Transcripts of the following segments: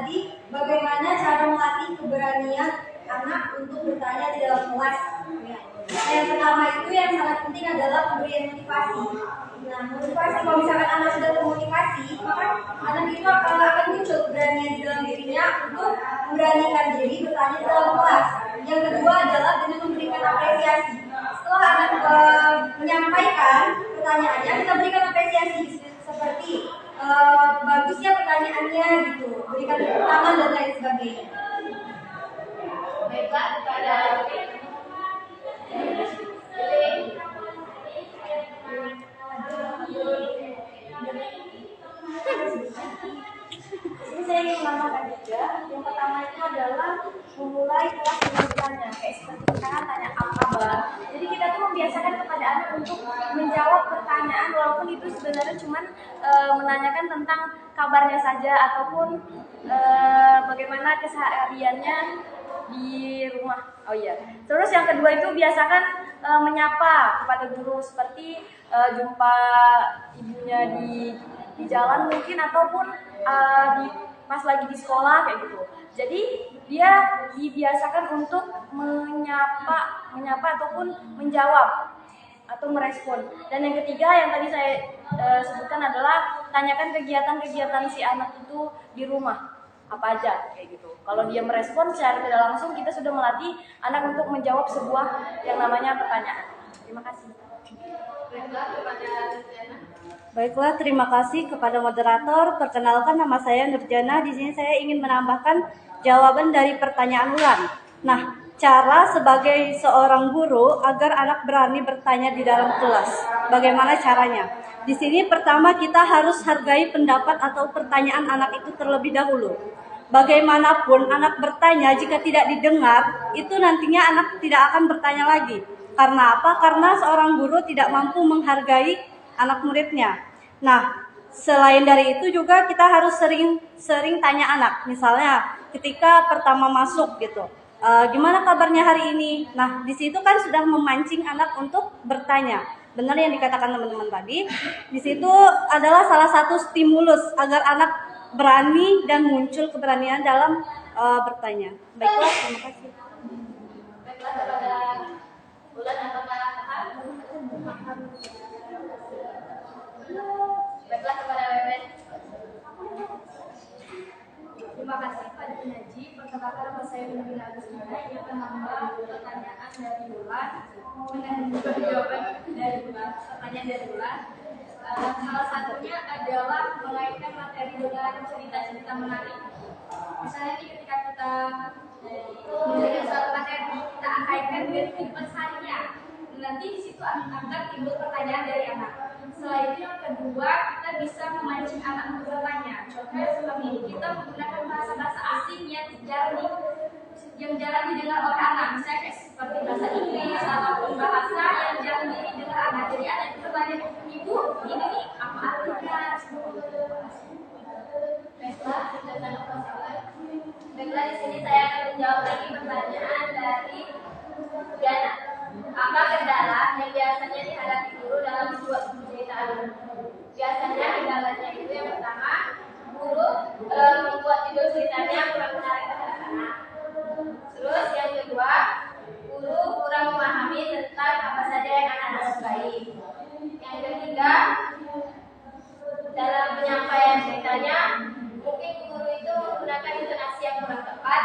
tadi bagaimana cara melatih keberanian anak untuk bertanya di dalam kelas. Nah, yang pertama itu yang sangat penting adalah pemberian motivasi. Nah, motivasi, kalau misalkan anak sudah termotivasi, maka anak itu akan muncul keberanian di dalam dirinya untuk memberanikan diri bertanya di dalam kelas. Yang kedua adalah dengan memberikan apresiasi. Setelah anak menyampaikan pertanyaannya, kita berikan apresiasi seperti bagusnya pertanyaannya gitu, berikan tepuk tangan dan lain sebagainya. Baiklah, kepada Ini saya ingin menambahkan juga, yang pertama itu adalah memulai kelas dengan bertanya, kayak seperti sekarang tanya apa kabar. Jadi kita tuh membiasakan kepada anak untuk menjawab pertanyaan walaupun itu sebenarnya cuma menanyakan tentang kabarnya saja ataupun bagaimana kesehariannya di rumah. Oh iya. Terus yang kedua itu biasakan menyapa kepada guru seperti jumpa ibunya di jalan mungkin ataupun pas lagi di sekolah kayak gitu. Jadi dia dibiasakan untuk menyapa ataupun menjawab atau merespon. Dan yang ketiga yang tadi saya sebutkan adalah tanyakan kegiatan-kegiatan si anak itu di rumah apa aja kayak gitu. Kalau dia merespon secara tidak langsung, kita sudah melatih anak untuk menjawab sebuah yang namanya pertanyaan. Terima kasih. Baiklah, terima kasih kepada moderator. Perkenalkan, nama saya Nurjana. Di sini saya ingin menambahkan jawaban dari pertanyaan ulang. Nah, cara sebagai seorang guru agar anak berani bertanya di dalam kelas. Bagaimana caranya? Di sini pertama kita harus hargai pendapat atau pertanyaan anak itu terlebih dahulu. Bagaimanapun anak bertanya jika tidak didengar, itu nantinya anak tidak akan bertanya lagi. Karena apa? Karena seorang guru tidak mampu menghargai anak muridnya. Nah, selain dari itu juga kita harus sering tanya anak. Misalnya ketika pertama masuk gitu, gimana kabarnya hari ini? Nah, di situ kan sudah memancing anak untuk bertanya. Benar yang dikatakan teman-teman tadi. Di situ adalah salah satu stimulus agar anak berani dan muncul keberanian dalam bertanya. Baiklah, terima kasih. baiklah kepada Bulan atau Kakak. Baiklah kepada Wewen. Terima kasih Pak Naji. Perkenalkan nama saya Nurina Agustina yang akan memberi pertanyaan dari Bulan dengan jawaban dari Bulan. Pertanyaan dari Bulan. Salah satunya adalah mengaitkan materi dengan cerita-cerita menarik. Misalnya nih ketika kita menjadi suatu materi, kita kaitkan dengan kehidupan seharinya. Nanti di situ akan timbul pertanyaan dari anak. Selain itu yang kedua, kita bisa memancing anak untuk bertanya. Contohnya seperti ini, kita menggunakan bahasa-bahasa asing yang jarang didengar oleh anak. Misalnya kayak seperti bahasa Inggris ataupun bahasa yang jarang didengar anak. Jadi anak itu bertanya, Ibu, ini nih apa artinya? Baiklah, di sini saya akan menjawab lagi pertanyaan dari Diana. Apa kendala yang biasanya dihadapi guru dalam membuat pemberitaan? Biasanya kendalanya itu yang pertama, guru membuat judul ceritanya kurang menarik terhadap anak. Terus yang kedua, guru kurang memahami tentang apa saja yang anak sukai. Yang ketiga, dalam penyampaian ceritanya, mungkin guru itu menggunakan intonasi yang kurang tepat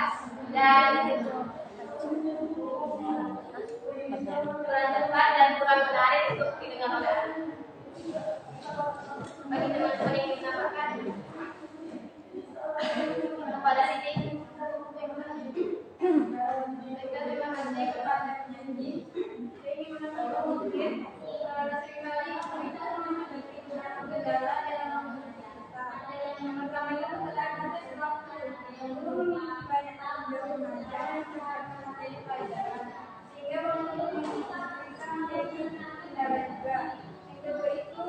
dan kurang menarik untuk didengar oleh anak. Bagi teman-teman yang ingin menambahkan kepada Siti. Terima kasih kepada penyanyi. Saya ingin menambahkan mungkin seringkali itu menghadapi beberapa kendala dalam bercerita. Yang pertama itu ketika kita yang guru memiliki banyak tanggung jawab mengajar dan mengajarkan materi pelajaran, sehingga untuk kita menjadi kendala juga. Yang kedua itu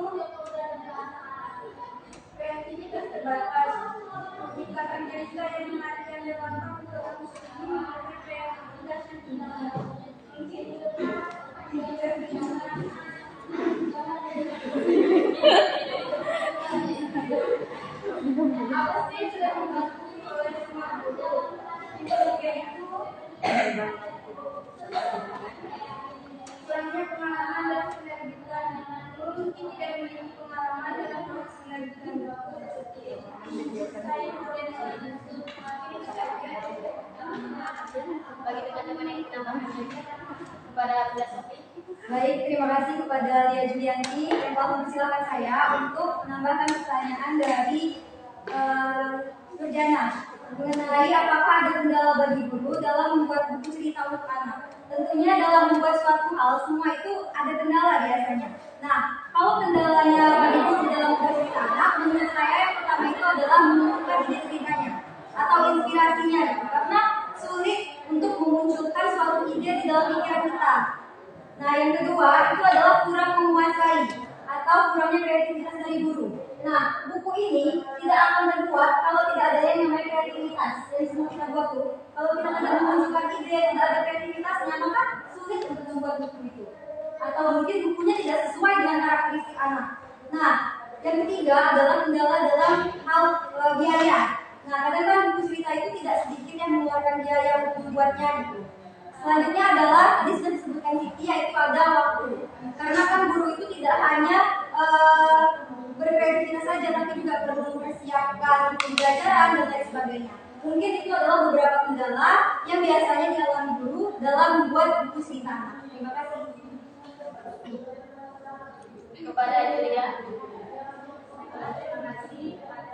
kreativitas terbatas. Menciptakan cerita yang menarik dan relevan untuk menggunakan kreativitas yang benar. Mungkin juga bisa apa sih sudah membantu oleh bagi teman-teman yang menambahkan kepada Bunda Sofi. Baik, terima kasih kepada Lia Julianti yang telah mempersilahkan saya untuk menambahkan pertanyaan dari Nurjana mengenai apakah ada kendala bagi guru dalam membuat buku cerita untuk anak. Tentunya dalam membuat suatu hal semua itu ada kendala biasanya. Nah, kalau kendalanya bagi guru dalam membuat cerita anak, menurut saya yang pertama itu adalah menemukan ide ceritanya atau inspirasinya, gitu. Karena sulit untuk memunculkan suatu ide di dalam pikiran kita. Nah, yang kedua itu adalah kurang menguasai atau kurangnya kreativitas dari guru. Nah, buku ini tidak akan terbuat kalau tidak ada yang namanya kreativitas. Yang semua kita buat tuh, kalau kita tidak memunculkan ide, tidak ada kreativitasnya, maka sulit untuk membuat buku itu. Atau mungkin bukunya tidak sesuai dengan karakteristik anak. Nah, yang ketiga adalah kendala dalam hal biaya. Nah, kadang kan buku cerita itu tidak sedikit yang mengeluarkan biaya untuk membuatnya gitu. Selanjutnya adalah tadi sudah disebutkan Siti, yaitu ada waktu. Karena kan guru itu tidak hanya berkreativitas saja, tapi juga perlu mempersiapkan pembelajaran dan lain sebagainya. Mungkin itu adalah beberapa kendala yang biasanya dialami guru dalam membuat buku cerita. Terima kasih. Kepada Julia. Terima kasih kepada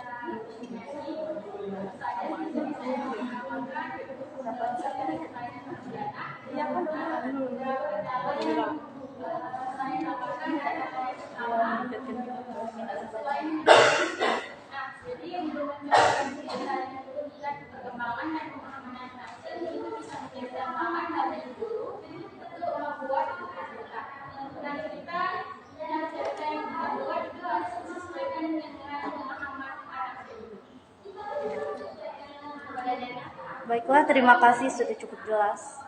Jadi yang menunjukkan ceritanya itu bukan perkembangan dan pemahaman hasil itu bisa menjadi tambahan dari guru untuk membuat cerita. Dan cerita yang kita buat itu harus disesuaikan dengan pemahaman anak itu. Baiklah, terima kasih sudah cukup jelas.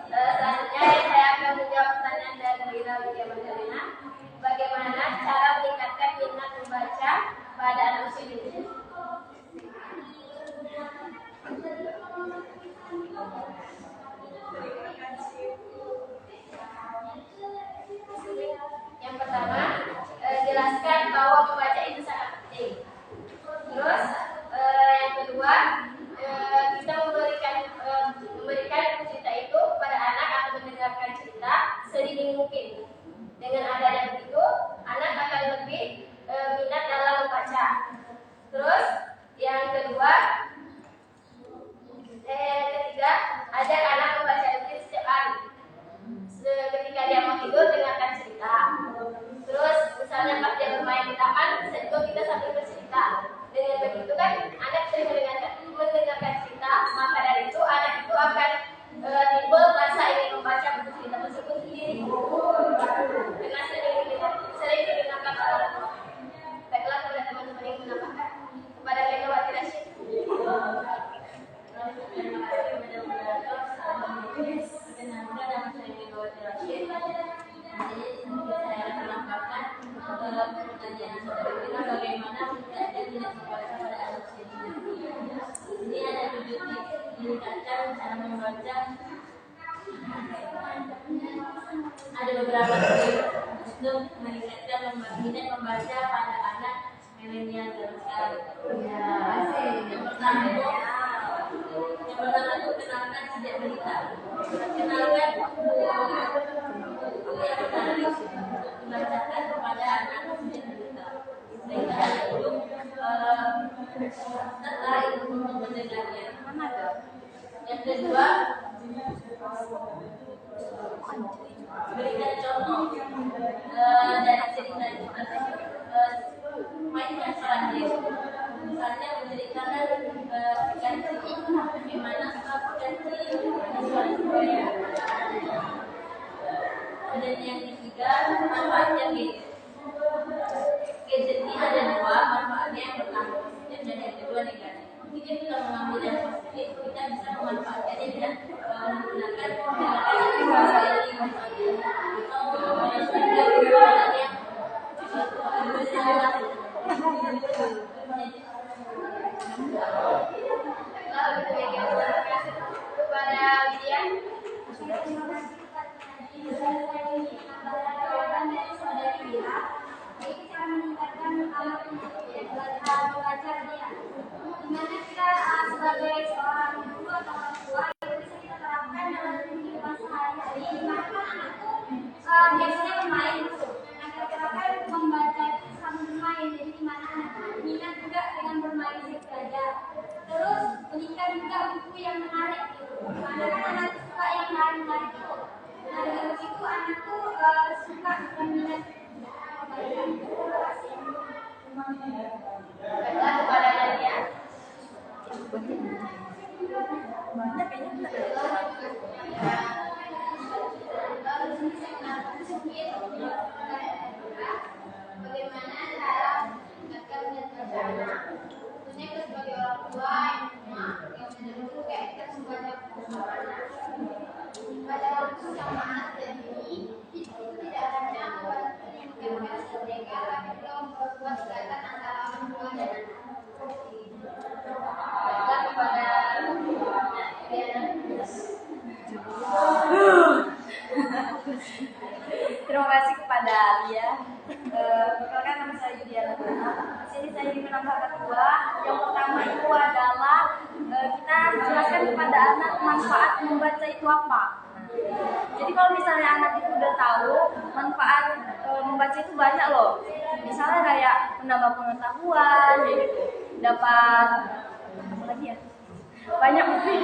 Selanjutnya saya akan menjawab pertanyaan dari Lina Widya Magdalena. Bagaimana cara meningkatkan minat membaca pada anak usia dini? Yang pertama, jelaskan bahwa membaca itu sangat penting. Terus yang kedua, kita memberikan cerita itu kepada anak atau mendengarkan cerita sedini mungkin. Dengan adanya begitu, anak akan lebih minat dalam membaca. Terus yang kedua, yang ketiga, ajak anak membaca rutin setiap hari. Ketika dia mau tidur, dengarkan cerita. Terus misalnya pas dia bermain di taman, bisa juga kita sambil bercerita. Dengan begitu kan, anak sering mendengarkan cerita. Maka dari itu, anak itu akan timbul rasa ingin membaca buku cerita tersebut sendiri. Dengan sering didengarkan oleh orang tua. Baiklah kepada teman-teman yang menambahkan kepada Megawati Rashid. Terima kasih kepada moderator. Perkenalkan nama saya Megawati Rashid. Jadi saya akan menambahkan pertanyaan saudara kita bagaimana meningkatkan minat membaca pada anak usia dini. Ini ada 7 tips meningkatkan cara membaca. Ada beberapa tips untuk meningkatkan minat membaca pada anak milenial zaman sekarang. Yang pertama itu kenalkan sejak berita. Kenalkan buku yang menarik dibacakan kepada anak sejak berita. Sehingga anak itu tertarik untuk mendengarnya. Yang kedua, berikan contoh dari cerita mainkan peran dia. Misalnya menceritakan ganti bagaimana ganti suara budaya. Dan yang ketiga, manfaatnya gadget. Gadget ini ada 2 manfaatnya, yang pertama positif dan yang kedua negatif. Jika kita mengambil yang positif, kita bisa memanfaatkannya dengan menggunakan Dimana kita sebagai seorang guru atau Bagaimana cara meningkatkan minat baca anak? Tentunya kita sebagai orang tua yang menurut kayak kita membaca buku sama anak. Baca buku sama anak ini itu tidak hanya membantu meningkatkan mereka, tapi juga memperkuat ikatan antara orang tua dan anak. Baiklah kepada Terima kasih kepada Alia. Perkenalkan nama saya Yudiana. Di sini saya ingin menambahkan dua. Yang pertama itu adalah kita jelaskan kepada anak manfaat membaca itu apa. Jadi kalau misalnya anak itu udah tahu manfaat membaca itu banyak loh. Misalnya kayak menambah pengetahuan, gitu. Dapat apa lagi ya? Banyak mungkin.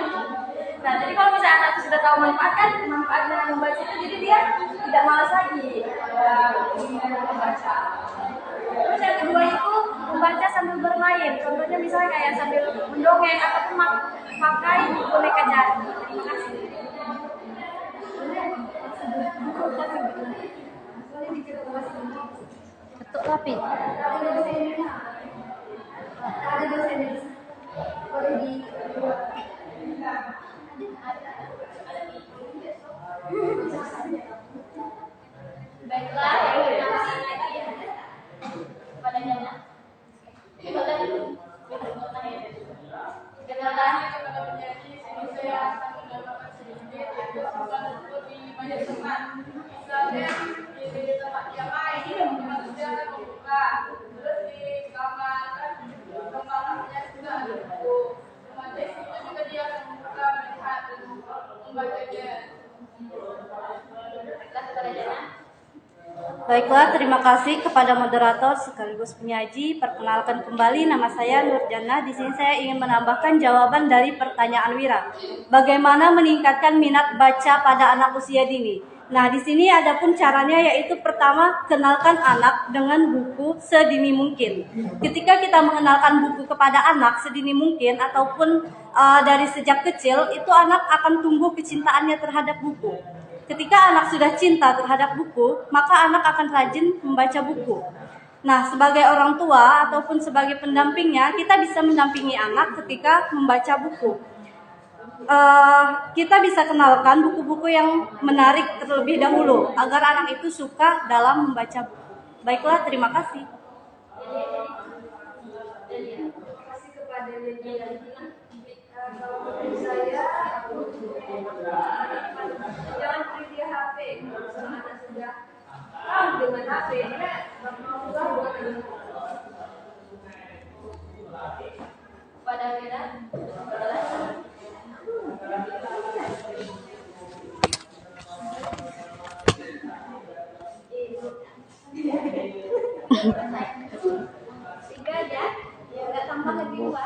Nah, jadi kalau misalnya anak sudah tahu manfaatnya membaca itu, jadi dia tidak malas lagi membaca. Terus yang kedua itu membaca sambil bermain. Contohnya misalnya kayak sambil mendongeng ataupun pakai boneka jari. Terima kasih. Ketuk rapi. Ada dosennya. Boleh di baiklah, terima kasih lagi kepada Jana. Kenalkan kepada penyanyi, ini saya akan menambahkan sedikit yaitu bukan untuk di banyak tempat. Misalnya di tempat yang lain kita sudah membuka, terus di kamar kamarnya juga ada buku. Membaca itu juga dia akan membuka, melihat dan membacanya. baiklah kepada Jana. Baiklah, terima kasih kepada moderator sekaligus penyaji. Perkenalkan kembali, nama saya Nurjana. Di sini saya ingin menambahkan jawaban dari pertanyaan Wira. Bagaimana meningkatkan minat baca pada anak usia dini? Nah, di sini ada pun caranya, yaitu pertama, kenalkan anak dengan buku sedini mungkin. Ketika kita mengenalkan buku kepada anak sedini mungkin ataupun dari sejak kecil, itu anak akan tumbuh kecintaannya terhadap buku. Ketika anak sudah cinta terhadap buku, maka anak akan rajin membaca buku. Nah, sebagai orang tua ataupun sebagai pendampingnya, kita bisa mendampingi anak ketika membaca buku. Kita bisa kenalkan buku-buku yang menarik terlebih dahulu, agar anak itu suka dalam membaca buku. Baiklah, terima kasih. Terima kasih kepada Lydia. Kalau menurut saya, jangan beri dia HP. Kalau anak sudah dengan HP, dia mau buat Kepada Wira, tiga aja, ya nggak tambah lagi dua.